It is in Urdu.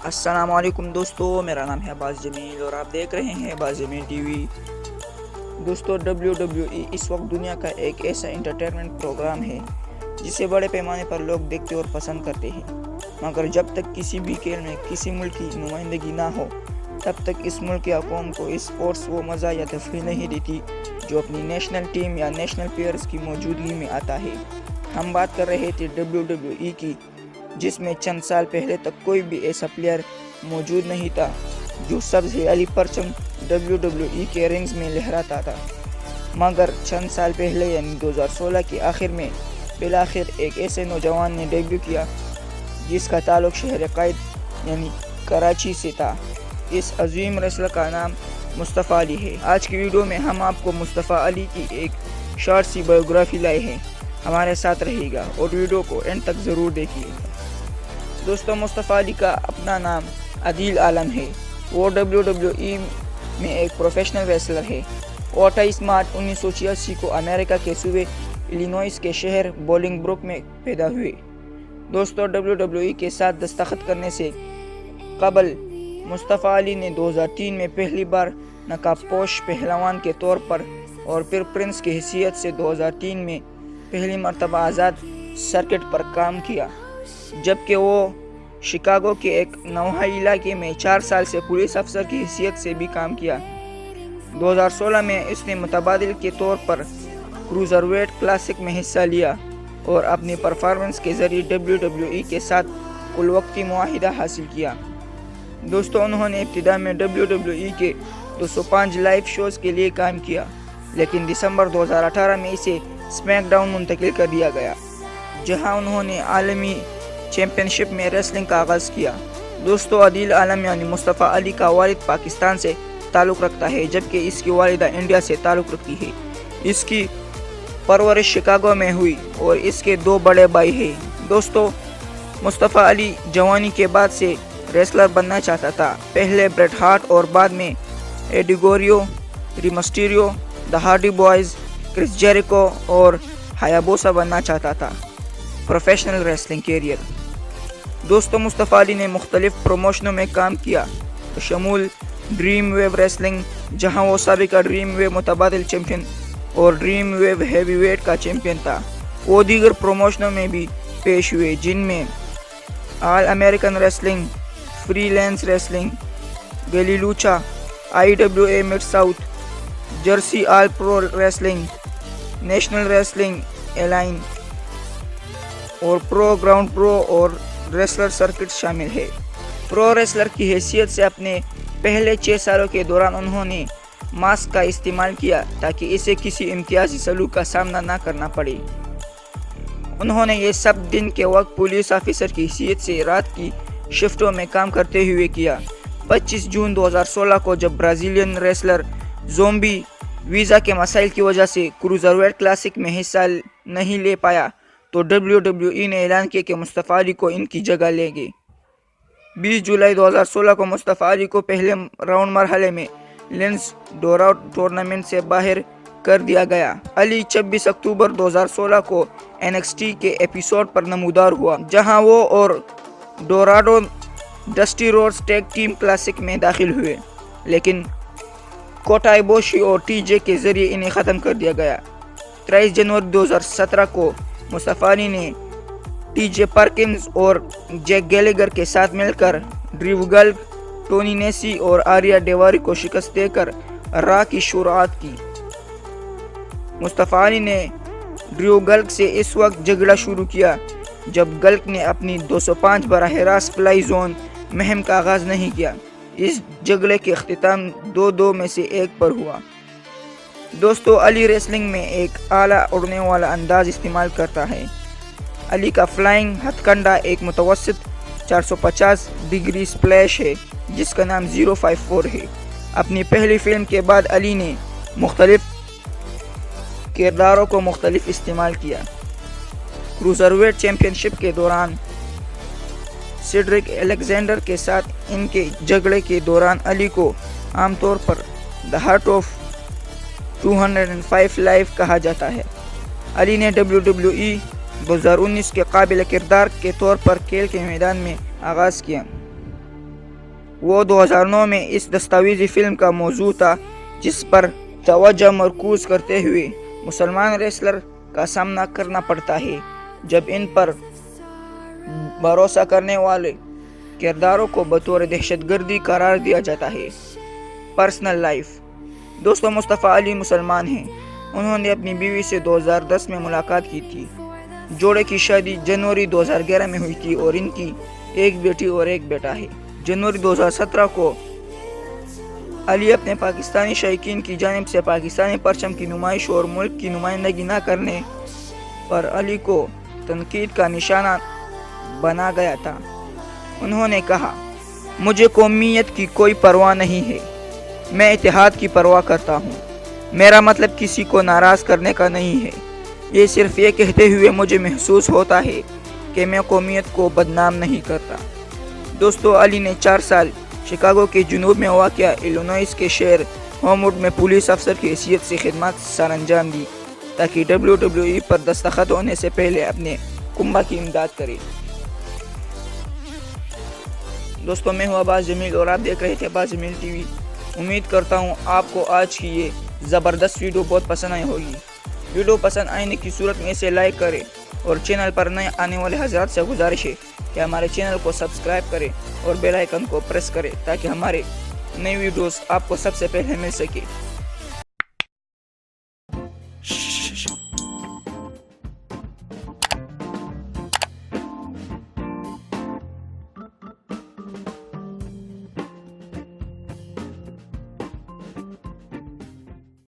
السلام علیکم دوستو، میرا نام ہے باز جمیل اور آپ دیکھ رہے ہیں باز جمیل ٹی وی۔ دوستو WWE اس وقت دنیا کا ایک ایسا انٹرٹینمنٹ پروگرام ہے جسے بڑے پیمانے پر لوگ دیکھتے اور پسند کرتے ہیں، مگر جب تک کسی بھی کھیل میں کسی ملک کی نمائندگی نہ ہو تب تک اس ملک یا قوم کو اس اسپورٹس وہ مزہ یا تفریح نہیں دیتی جو اپنی نیشنل ٹیم یا نیشنل پلیئرز کی موجودگی میں آتا ہے۔ ہم بات کر رہے تھے WWE کی، جس میں چند سال پہلے تک کوئی بھی ایسا پلیئر موجود نہیں تھا جو سبز ہلالی پرچم WWE کے رنگز میں لہراتا تھا، مگر چند سال پہلے یعنی 2016 کے آخر میں بالآخر ایک ایسے نوجوان نے ڈیبیو کیا جس کا تعلق شہر قائد یعنی کراچی سے تھا۔ اس عظیم ریسلر کا نام مصطفیٰ علی ہے۔ آج کی ویڈیو میں ہم آپ کو مصطفیٰ علی کی ایک شارٹ سی بایوگرافی لائے ہیں، ہمارے ساتھ رہے گا اور ویڈیو کو اینڈ تک ضرور دیکھیے گا۔ دوستو، مصطفیٰ علی کا اپنا نام عدیل عالم ہے۔ وہ WWE میں ایک پروفیشنل ریسلر ہے۔ وہ 28 مارچ 1986 کو امریکہ کے صوبے الینوائس کے شہر بولنگ بروک میں پیدا ہوئے۔ دوستو، WWE کے ساتھ دستخط کرنے سے قبل مصطفیٰ علی نے 2003 میں پہلی بار نقاب پوش پہلوان کے طور پر اور پھر پرنس کی حیثیت سے 2003 میں پہلی مرتبہ آزاد سرکٹ پر کام کیا، جبکہ وہ شکاگو کے ایک نواحی علاقے میں 4 سال سے پولیس افسر کی حیثیت سے بھی کام کیا۔ 2016 میں اس نے متبادل کے طور پر کروزر ویٹ کلاسک میں حصہ لیا اور اپنی پرفارمنس کے ذریعے WWE کے ساتھ کل وقتی معاہدہ حاصل کیا۔ دوستو، انہوں نے ابتدا میں WWE کے 205 لائیو شوز کے لیے کام کیا، لیکن دسمبر 2018 میں اسے اسمیک ڈاؤن منتقل کر دیا گیا، جہاں انہوں نے عالمی چیمپئن شپ میں ریسلنگ کا آغاز کیا۔ دوستو، عدیل عالم یعنی مصطفیٰ علی کا والد پاکستان سے تعلق رکھتا ہے، جبکہ اس کی والدہ انڈیا سے تعلق رکھتی ہے۔ اس کی پرورش شکاگو میں ہوئی اور اس کے 2 بڑے بھائی ہیں۔ دوستو، مصطفیٰ علی جوانی کے بعد سے ریسلر بننا چاہتا تھا، پہلے بریٹ ہارٹ اور بعد میں ایڈی گوریو، ری مسٹیریو، دی ہارڈی بوائز، کرس جیریکو اور ہایابوسا بننا چاہتا تھا۔ Professional wrestling career. دوستو، مصطفیٰ علی نے مختلف پروموشنوں میں کام کیا، بشمول ڈریم ویو ریسلنگ، جہاں وہ سابقہ ڈریم ویو متبادل چیمپئن اور ڈریم ویو ہیوی ویٹ کا چیمپئن تھا۔ وہ دیگر پروموشنوں میں بھی پیش ہوئے، جن میں All American Wrestling, Freelance Wrestling, گلی لوچا، IWA Mid South, Jersey All Pro Wrestling, National Wrestling Alliance اور پرو گراؤنڈ پرو اور ریسلر سرکٹ شامل ہے۔ پرو ریسلر کی حیثیت سے اپنے پہلے 6 سالوں کے دوران انہوں نے ماسک کا استعمال کیا تاکہ اسے کسی امتیازی سلوک کا سامنا نہ کرنا پڑے۔ انہوں نے یہ سب دن کے وقت پولیس آفیسر کی حیثیت سے رات کی شفٹوں میں کام کرتے ہوئے کیا۔ 25 جون 2016 کو جب برازیلین ریسلر زومبی ویزا کے مسائل کی وجہ سے کروزر ویٹ کلاسک میں حصہ نہیں لے پایا تو WWE نے اعلان کیا کہ مصطفیٰ علی کو ان کی جگہ لیں گے۔ 20 جولائی 2016 کو مصطفیٰ علی کو پہلے راؤنڈ مرحلے میں لینس ڈوراؤ ٹورنامنٹ سے باہر کر دیا گیا۔ علی 26 اکتوبر 2016 کو NXT کے ایپیسوڈ پر نمودار ہوا، جہاں وہ اور Dorado dusty roads tag team classic میں داخل ہوئے، لیکن کوٹا ایبوشی اور TJ کے ذریعے انہیں ختم کر دیا گیا۔ 23 جنوری 2017 کو مصطفیٰ علی نے TJ پرکنز اور جیک گیلیگر کے ساتھ مل کر ڈریو گلگ، ٹونی نیسی اور آریا ڈیواری کو شکست دے کر را کی شروعات کی۔ مصطفیٰ علی نے ڈریو گلگ سے اس وقت جھگڑا شروع کیا جب گلگ نے اپنی 205 براہ راست فلائی زون مہم کا آغاز نہیں کیا۔ اس جھگڑے کے اختتام 2-2 میں سے 1 پر ہوا۔ دوستو، علی ریسلنگ میں ایک اعلیٰ اڑنے والا انداز استعمال کرتا ہے۔ علی کا فلائنگ ہتھ کنڈا ایک متوسط 450 ڈگری سپلیش ہے جس کا نام 054 ہے۔ اپنی پہلی فلم کے بعد علی نے مختلف کرداروں کو مختلف استعمال کیا۔ کروزر ویٹ چیمپئن شپ کے دوران سیڈرک الیگزینڈر کے ساتھ ان کے جھگڑے کے دوران علی کو عام طور پر دی ہارٹ آف 205 لائف کہا جاتا ہے۔ علی نے WWE 2019 کے قابل کردار کے طور پر کھیل کے میدان میں آغاز کیا۔ وہ 2009 میں اس دستاویزی فلم کا موضوع تھا جس پر توجہ مرکوز کرتے ہوئے مسلمان ریسلر کا سامنا کرنا پڑتا ہے جب ان پر بھروسہ کرنے والے کرداروں کو بطور دہشت گردی قرار دیا جاتا ہے۔ Personal life. دوستو مصطفیٰ علی مسلمان ہیں۔ انہوں نے اپنی بیوی سے 2010 میں ملاقات کی تھی۔ جوڑے کی شادی جنوری 2011 میں ہوئی تھی اور ان کی ایک بیٹی اور ایک بیٹا ہے۔ جنوری 2017 کو علی اپنے پاکستانی شائقین کی جانب سے پاکستانی پرچم کی نمائش اور ملک کی نمائندگی نہ کرنے پر علی کو تنقید کا نشانہ بنا گیا تھا۔ انہوں نے کہا، مجھے قومیت کی کوئی پرواہ نہیں ہے، میں اتحاد کی پرواہ کرتا ہوں۔ میرا مطلب کسی کو ناراض کرنے کا نہیں ہے، یہ صرف یہ کہتے ہوئے مجھے محسوس ہوتا ہے کہ میں قومیت کو بدنام نہیں کرتا۔ دوستو علی نے 4 سال شکاگو کے جنوب میں واقع ایلینوائس کے شہر ہوموڈ میں پولیس افسر کی حیثیت سے خدمات سر انجام دی تاکہ WWE پر دستخط ہونے سے پہلے اپنے کنبہ کی امداد کرے۔ دوستو میں ہوں عباس جمیل اور آپ دیکھ رہے تھے عباس جمیل ٹی وی۔ امید کرتا ہوں آپ کو آج کی یہ زبردست ویڈیو بہت پسند آئی ہوگی۔ ویڈیو پسند آنے کی صورت میں اسے لائک کریں اور چینل پر نئے آنے والے حضرات سے گزارش ہے کہ ہمارے چینل کو سبسکرائب کریں اور بیل آئیکن کو پریس کریں تاکہ ہمارے نئی ویڈیوز آپ کو سب سے پہلے مل سکے۔